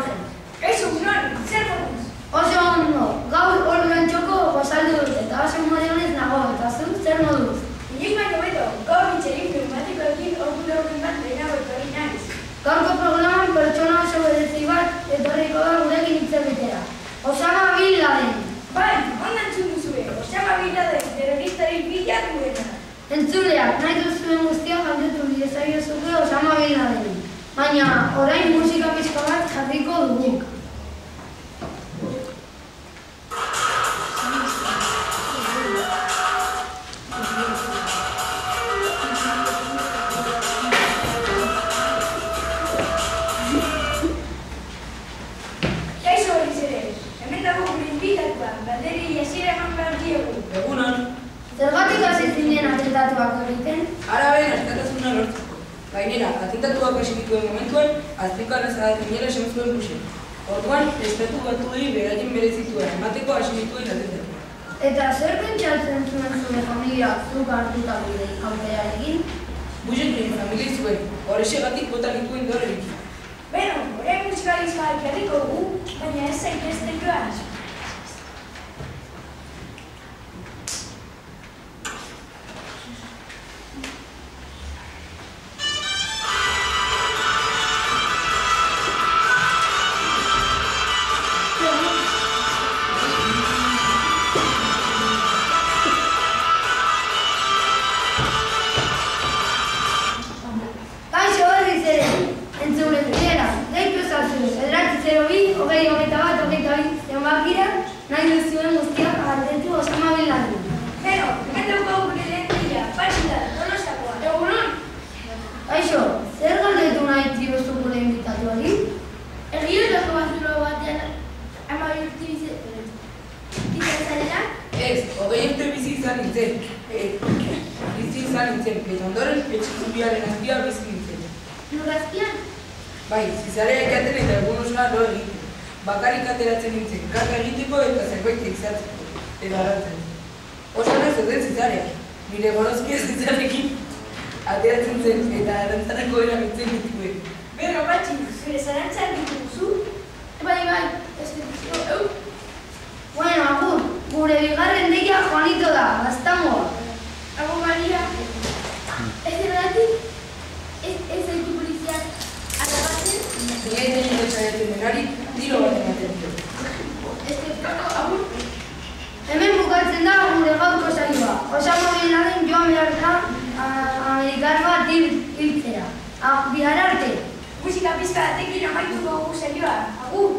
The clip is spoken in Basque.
Angel. Kaixo, Unor, zer moduz? Oso ondo, gaur orduan txoko gozaldu dut eta oso modionez nago, eta zu zer moduz? Inik baino beto, gaur mitxerin pneumatikoekin ordu horren bat lehenago etorri naiz. Gaurko programan pertsona oso berezi bat etorriko da gurekin hitz egitera. Osama Bin Laden. Bai, ondan entzun duzue, Osama Bin Laden, terroristari bila duena. Entzuleak, nahi duzuen guztia galdetu diezaiozuke Osama Bin Laden. Baina, orain musika pixka bat jarriko dugu. Zergatik hasi zinen atentatuak egiten? Araben askatasuna lortzeko. Gainera, atentatuak hasi dituen momentuan, Afrikan ginela esan zuen Bushen. Orduan, estatu batuei beraien merezituen emateko hasi dituen atentatuak. Eta zer pentsatzen zuen zure familiak zuk hartutako aukerarekin? Bushen familia zuen, horrexegatik bota dituen gaur egin. Beno, orain musikalizka jarriko dugu, baina ez zaitezten joan. Nahi duzuen guztiak galdetu Osama Bin Laden. Beno, hemen daukagu gure lehen dira, Patxita, Donostiakoa. Egunon? Kaixo, zer galdetu nahi diozu gure inbitatuari? Erriotako bazuro batean ama urte bizitzarenak? Ez, 20 urte bizi izan nintzen. Eta ondoren etxikubiaren azpia bizi nintzen. Lur azpian? Bai, zizarea ikaten eta egun osoa lo egiten. Bakarrik ateratzen nintzen, karga egiteko eta zerbait izatzeko, eta harratzen. Oso nahi zuten zizarea, nire gorozkia zizarekin ateratzen zen eta arantzarako erabiltzen dituen. Beno, Patxi, zure zarantzak dituzu? Bai, ez dituzu. Bueno, agur, gure bigarren deia Juanito da, gaztangoa. Agur, Maria. Ez erratik? Ez zaitu poliziak atrapatzen? Nire egin etxaretzen denari, tiro bat ematen dut. Ez dituzu, agur? Hemen bukatzen da gure gaurko saioa. Osama Bin Laden joan behar da amerikar bat hiltzera. Bihar arte. Musika pizka batekin amaituko dugu saioa. Agur!